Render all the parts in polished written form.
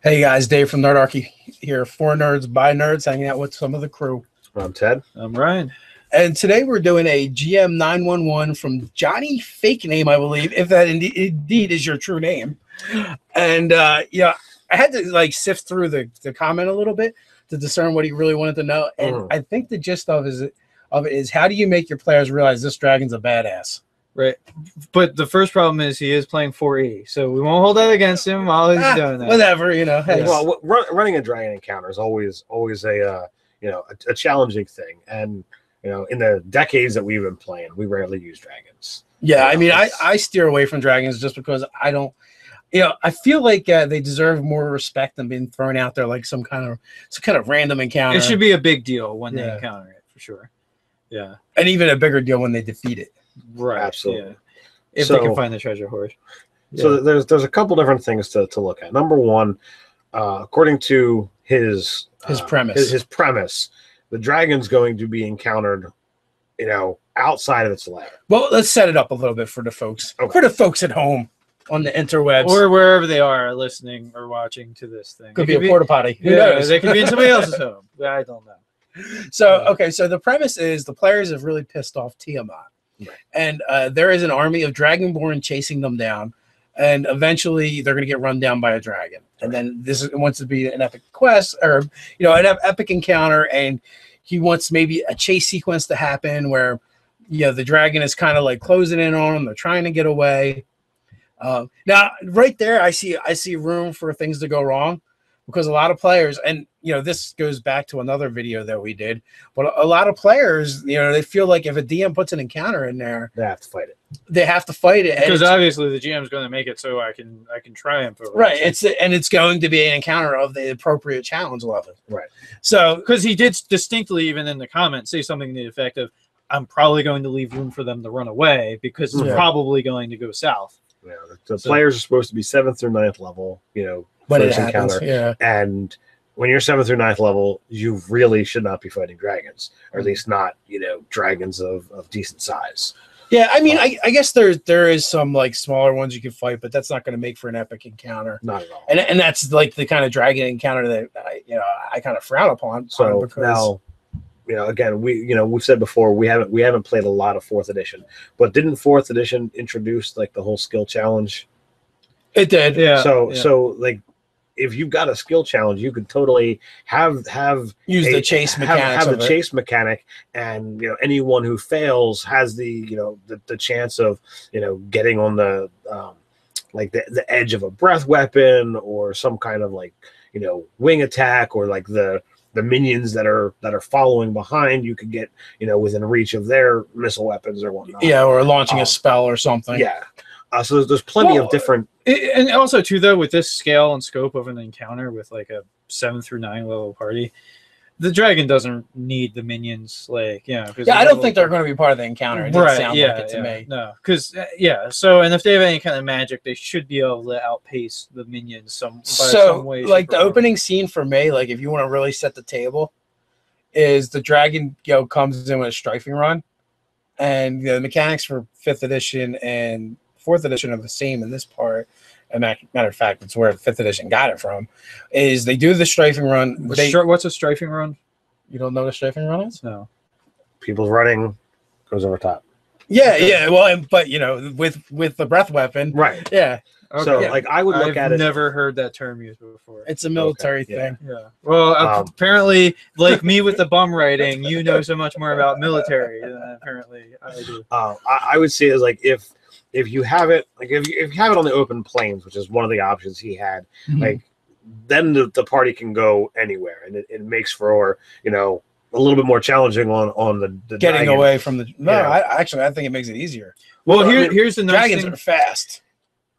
Hey guys, Dave from Nerdarchy here. For nerds, by nerds, hanging out with some of the crew. I'm Ted. I'm Ryan. And today we're doing a GM 911 from Johnny Fake Name, I believe, if that indeed is your true name. And yeah, I had to like sift through the comment a little bit to discern what he really wanted to know. And I think the gist of it is how do you make your players realize this dragon's a badass? Right, but the first problem is he is playing 4E, so we won't hold that against him while he's doing that. Whatever, you know. Hey. Well, running a dragon encounter is always a a challenging thing, and in the decades that we've been playing, we rarely use dragons. Yeah, I mean, I steer away from dragons just because I don't. I feel like they deserve more respect than being thrown out there like some kind of random encounter. It should be a big deal when they encounter it, for sure. Yeah, and even a bigger deal when they defeat it. Right, absolutely. Yeah. If they can find the treasure hoard. So there's a couple different things to look at. Number one, according to his premise, the dragon's going to be encountered, outside of its lair. Well, let's set it up a little bit for the folks, for the folks at home on the interwebs, or wherever they are listening or watching to this thing. Could be a porta potty. Who knows? They could be in somebody else's home. I don't know. So so the premise is the players have really pissed off Tiamat. Right. And there is an army of dragonborn chasing them down, and eventually they're going to get run down by a dragon. And then this wants to be an epic quest, or an epic encounter, and he wants maybe a chase sequence to happen where the dragon is kind of like closing in on them. They're trying to get away. Now, right there, I see room for things to go wrong, because a lot of players, and this goes back to another video that we did, but a lot of players, they feel like if a DM puts an encounter in there, they have to fight it. They have to fight it, because obviously the GM is going to make it so I can triumph over it. Right. It's going to be an encounter of the appropriate challenge level. Right. So because he did distinctly, even in the comments, say something to the effect of, "I'm probably going to leave room for them to run away because it's probably going to go south." Yeah. The players are supposed to be 7th through 9th level. First encounter, and when you're 7th through 9th level, you really should not be fighting dragons, or at least not dragons of decent size. Yeah, I mean, I guess there is some like smaller ones you can fight, but that's not going to make for an epic encounter. Not at all. And that's like the kind of dragon encounter that I kind of frown upon. So now, again, we've said before we haven't played a lot of 4th edition, but didn't 4th edition introduce like the whole skill challenge? It did, yeah. So like, if you've got a skill challenge, you could totally use the chase mechanic. Have the chase mechanic, and anyone who fails has the chance of getting on the like the edge of a breath weapon, or some kind of like wing attack, or like the minions that are following behind. You could get within reach of their missile weapons or whatnot. Yeah, or launching a spell or something. Yeah. So there's plenty of different, and also too, though, with this scale and scope of an encounter with like a 7 through 9 level party, the dragon doesn't need the minions. Like, I don't think they're going to be part of the encounter. It didn't sound like it to me. No, because So, and if they have any kind of magic, they should be able to outpace the minions some way. Like the opening scene for me, like if you want to really set the table, is the dragon comes in with a strafing run, and the mechanics for 5th edition and 4th edition are the same in this part. And matter of fact, it's where 5th edition got it from. Is they do the strafing run. What's a strafing run? You don't know what a strafing run is? No. People running, goes over top. Yeah. Well, but with the breath weapon, right? Yeah. Okay. So like I would look at it. I've never heard that term used before. It's a military thing. Yeah. Well, apparently, like me with the bum writing, you know so much more about military than apparently I do. I would see it as like if you have it, like if you have it on the open plains, which is one of the options he had, like then the party can go anywhere, and it makes for a little bit more challenging on the getting away from the. No, I think it makes it easier. Well, here's the nice dragons are fast.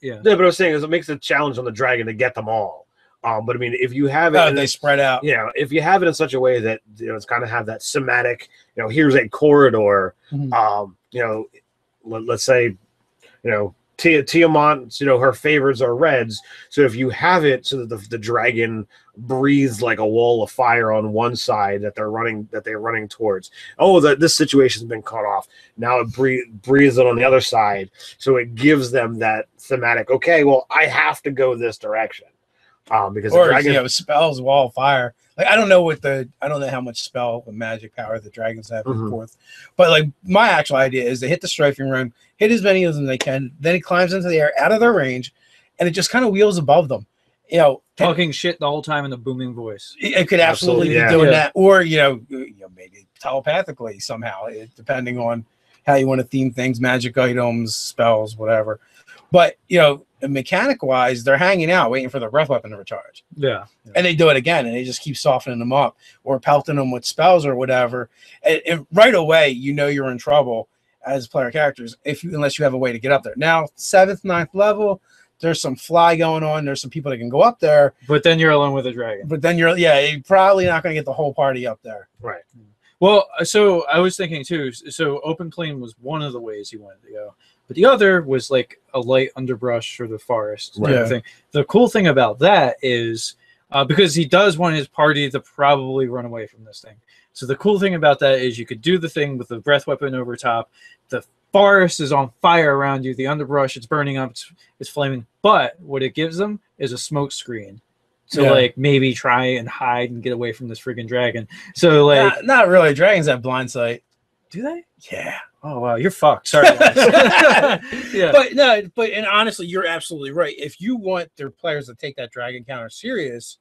Yeah, but I was saying is it makes the challenge on the dragon to get them all. But I mean, if you have it, they spread out. Yeah, if you have it in such a way that it's kind of have that somatic. Here's a corridor. Let's say. Tiamat, her favorites are reds. So if you have it so that the dragon breathes like a wall of fire on one side that they're running towards. Oh, this situation's been cut off. Now it breathes it on the other side. So it gives them that thematic, okay, well, I have to go this direction. Because or the dragon, spells, wall of fire. Like I don't know how much spell and magic power the dragons have forth, but like my actual idea is they hit the strafing room, hit as many of them as they can, then he climbs into the air out of their range, and it just kind of wheels above them. Talking shit the whole time in a booming voice. It could absolutely be doing that, or maybe telepathically somehow, depending on how you want to theme things, magic items, spells, whatever. But mechanic wise, they're hanging out waiting for their breath weapon to recharge. Yeah. And they do it again, and they just keep softening them up or pelting them with spells or whatever. And right away, you're in trouble as player characters unless you have a way to get up there. Now, 7th, 9th level, there's some fly going on. There's some people that can go up there. But then you're alone with a dragon. But then you're probably not going to get the whole party up there. Right. Well, so I was thinking too. So open plain was one of the ways he wanted to go, but the other was like a light underbrush or the forest thing. The cool thing about that is because he does want his party to probably run away from this thing. So the cool thing about that is you could do the thing with the breath weapon over top. The forest is on fire around you. The underbrush, it's burning up. It's flaming. But what it gives them is a smoke screen. So like maybe try and hide and get away from this friggin' dragon. So like not really. Dragons have blind sight. Do they? Yeah. Oh wow, you're fucked. Sorry. Yeah. But honestly, you're absolutely right. If you want their players to take that dragon counter serious,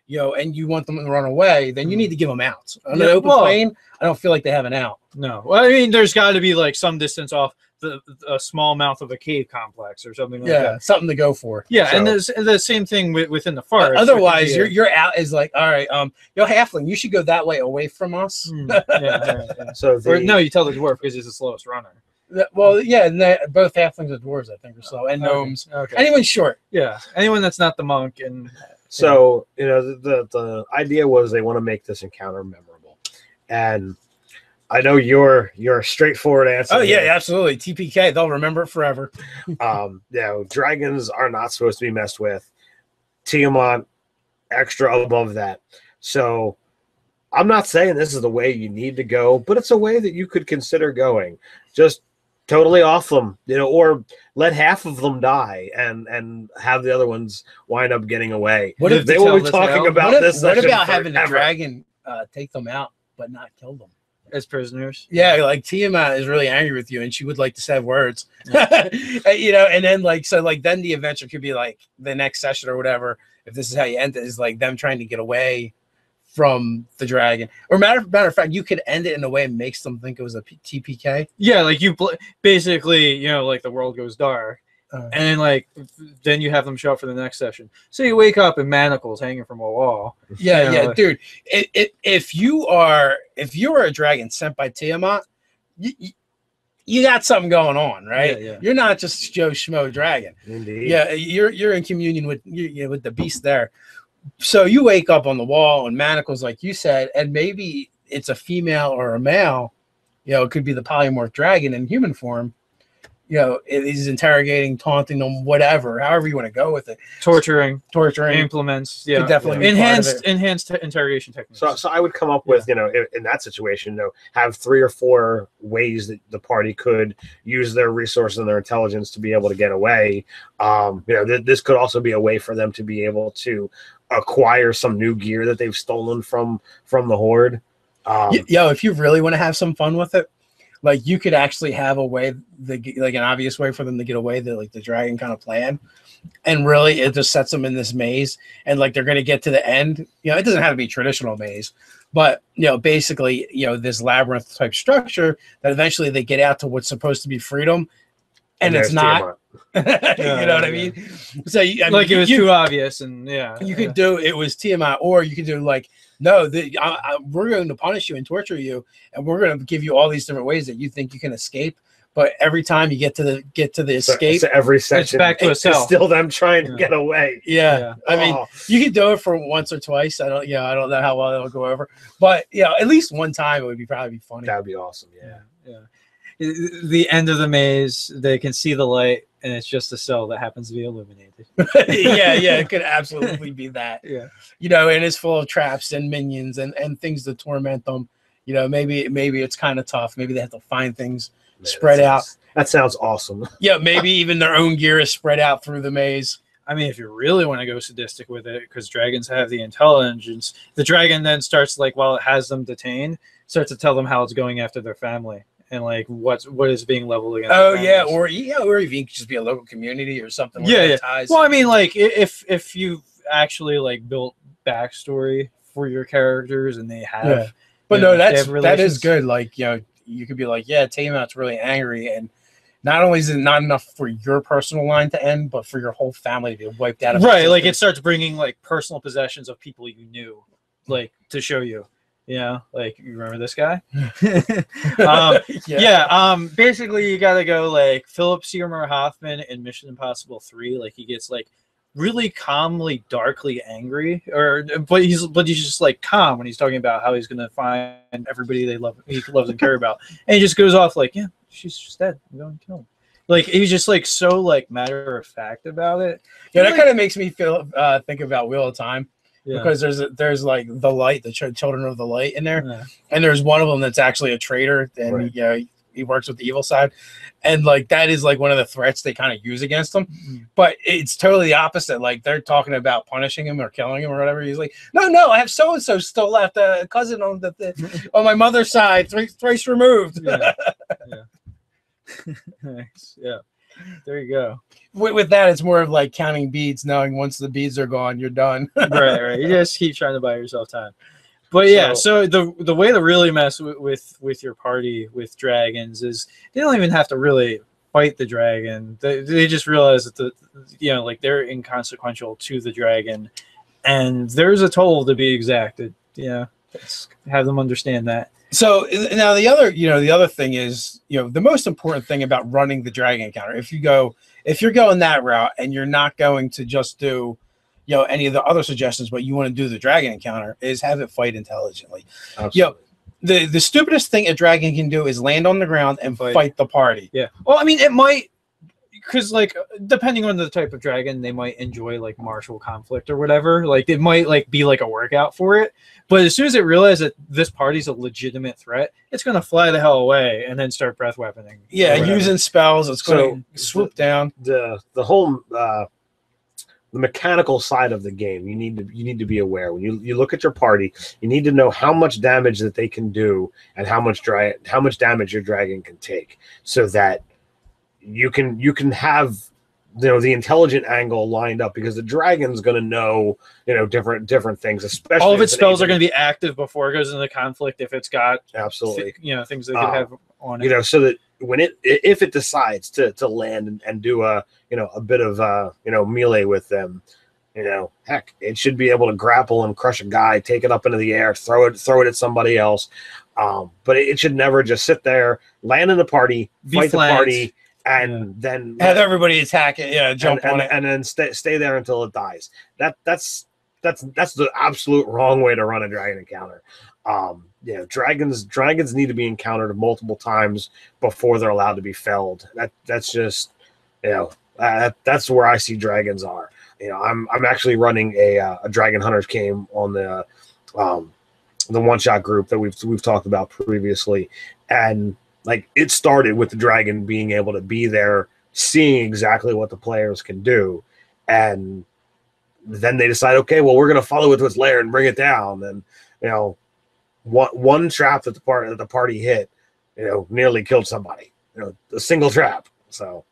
and you want them to run away, then you need to give them outs. On an open plane, I don't feel like they have an out. No. Well, I mean, there's got to be like some distance off a small mouth of a cave complex or something like that. Yeah, something to go for. Yeah, so. And there's the same thing within the forest. Otherwise, your out is like, all right, halfling, you should go that way away from us. Yeah. So no, you tell the dwarf because he's the slowest runner. Well, yeah, and both halflings and dwarves, I think, are slow, and gnomes. Okay. Anyone short. Yeah, anyone that's not the monk. And so the idea was they want to make this encounter memorable, and I know your straightforward answer. Oh yeah, absolutely. TPK, they'll remember it forever. Dragons are not supposed to be messed with. Tiamat, extra above that. So I'm not saying this is the way you need to go, but it's a way that you could consider going. Just totally off them, or let half of them die and have the other ones wind up getting away. What if they will be talking about this? What about having the dragon take them out but not kill them? As prisoners, like Tiamat is really angry with you, and she would like to say words, and then then the adventure could be like the next session or whatever. If this is how you end it, is like them trying to get away from the dragon, or matter of fact, you could end it in a way that makes them think it was a TPK. Yeah, like you basically, like the world goes dark. And then you have them show up for the next session. So you wake up in manacles hanging from a wall. Yeah, dude. If you are a dragon sent by Tiamat, you got something going on, right? Yeah. You're not just Joe Schmo dragon. Indeed. Yeah, you're in communion with the beast there. So you wake up on the wall in manacles, like you said, and maybe it's a female or a male. It could be the polymorph dragon in human form. He's interrogating, taunting them, whatever, however you want to go with it. Torturing Could implements. Yeah, definitely be enhanced interrogation techniques. So I would come up with, in that situation, have 3 or 4 ways that the party could use their resources and their intelligence to be able to get away. This could also be a way for them to be able to acquire some new gear that they've stolen from the Hoard. If you really want to have some fun with it, like you could actually have a way, like an obvious way for them to get away, that like the dragon kind of plan, and really it just sets them in this maze, and like they're going to get to the end. It doesn't have to be traditional maze, but basically this labyrinth type structure that eventually they get out to what's supposed to be freedom, and it's not. You know what I mean? So it was too obvious, and you could do it was Tiamat, or you could do like, no, we're going to punish you and torture you, and we're going to give you all these different ways that you think you can escape. But every time you get to the escape, so every session, it's back to a cell. It's still them trying to get away. Yeah. I mean, you could do it for once or twice. I don't know how well it'll go over, but at least one time it would probably be funny. That would be awesome. Yeah. The end of the maze, they can see the light, and it's just a cell that happens to be illuminated. It could absolutely be that. Yeah. And it's full of traps and minions and things to torment them. Maybe it's kind of tough. Maybe they have to find things spread out. That sounds awesome. Yeah, maybe even their own gear is spread out through the maze. I mean, if you really want to go sadistic with it, because dragons have the intelligence, the dragon then starts, like, while it has them detained, starts to tell them how it's going after their family and like what is being leveled against. Oh yeah, or if you could just be a local community or something. Yeah. Well, I mean, like if you actually like built backstory for your characters and they have. Yeah. But no, that is good. Like, you could be like, yeah, Tiamat's really angry, and not only is it not enough for your personal line to end, but for your whole family to be wiped out. Right, like it starts bringing like personal possessions of people you knew, like to show you. Yeah, like you remember this guy? Basically you gotta go like Philip Seymour Hoffman in Mission Impossible 3. Like he gets like really calmly, darkly angry, but he's just like calm when he's talking about how he's gonna find everybody he loves and care about, and he just goes off like, yeah, she's just dead. I'm going to kill him. Like he's just like so like matter of fact about it. Yeah, that kind of makes me think about Wheel of Time. Yeah. Because there's like the light, the children of the light in there, and there's one of them that's actually a traitor, and he works with the evil side, and like that is like one of the threats they kind of use against him. But it's totally the opposite. Like they're talking about punishing him or killing him or whatever. He's like, no, I have so and so still left, a cousin on on my mother's side, thrice removed. Nice. Yeah. There you go. With that, it's more of like counting beads, knowing once the beads are gone, you're done. right. You just keep trying to buy yourself time. But yeah, so the way to really mess with your party with dragons is they don't even have to really fight the dragon. They just realize that like they're inconsequential to the dragon, and there's a toll to be exacted. Yeah, have them understand that. So now the other thing is, the most important thing about running the dragon encounter, if you're going that route and you're not going to just do, any of the other suggestions, but you want to do the dragon encounter, is have it fight intelligently. Absolutely. The stupidest thing a dragon can do is land on the ground and fight the party. Yeah. Well, I mean, it might, because like depending on the type of dragon, they might enjoy like martial conflict or whatever. Like it might like be like a workout for it. But as soon as it realizes that this party's a legitimate threat, it's gonna fly the hell away and then start breath weaponing. Yeah, using spells. It's going to swoop down. The whole the mechanical side of the game. You need to be aware when you look at your party. You need to know how much damage that they can do and how much damage your dragon can take, so that you can have the intelligent angle lined up, because the dragon's going to know different things, especially all of its spells are going to be active before it goes into the conflict if it's got absolutely things that could have on it, so that when if it decides to land and do a bit of melee with them, heck, it should be able to grapple and crush a guy, take it up into the air, throw it at somebody else, but it should never just sit there, land in the party, fight the party, and then have everybody attack it, jump on it, and then stay there until it dies. That's the absolute wrong way to run a dragon encounter. Dragons need to be encountered multiple times before they're allowed to be felled. That's just that's where I see dragons are. I'm actually running a Dragon Hunters game on the one shot group that we've talked about previously, and like it started with the dragon being able to be there, seeing exactly what the players can do, and then they decide, okay, well, we're going to follow it to its lair and bring it down. And one trap that the party hit, nearly killed somebody. A single trap. So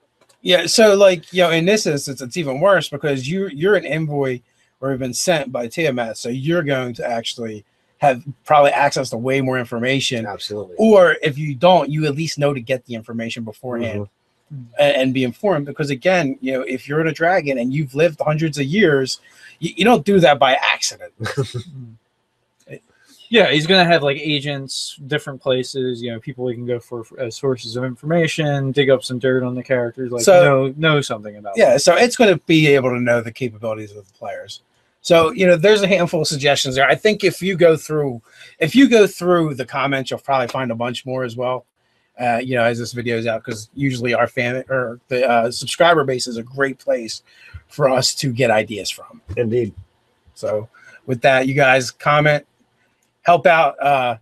yeah, so like in this instance, it's even worse because you're an envoy or have been sent by Tiamat, so you're going to actually have probably access to way more information. Absolutely. Or if you don't, you at least know to get the information beforehand and be informed. Because again, if you're in a dragon and you've lived hundreds of years, you don't do that by accident. Yeah, he's gonna have like agents, different places, people we can go for as sources of information, dig up some dirt on the characters, like know something about them. Yeah, so it's going to be able to know the capabilities of the players. So, there's a handful of suggestions there. I think if you go through the comments, you'll probably find a bunch more as well. As this video is out, because usually our fan or the subscriber base is a great place for us to get ideas from. Indeed. So with that, you guys comment, help out.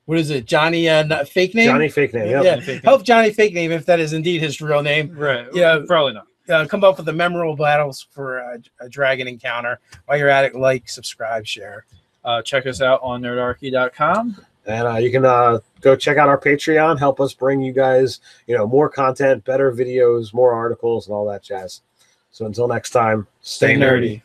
What is it, Johnny? Fake name. Johnny Fake Name. Yep. Yeah. Help Johnny Fake Name if that is indeed his real name. Right. Yeah. Probably not. come up with the memorable battles for a Dragon Encounter. While you're at it, like, subscribe, share. Check us out on nerdarchy.com. And you can go check out our Patreon. Help us bring you guys, more content, better videos, more articles, and all that jazz. So until next time, Stay nerdy.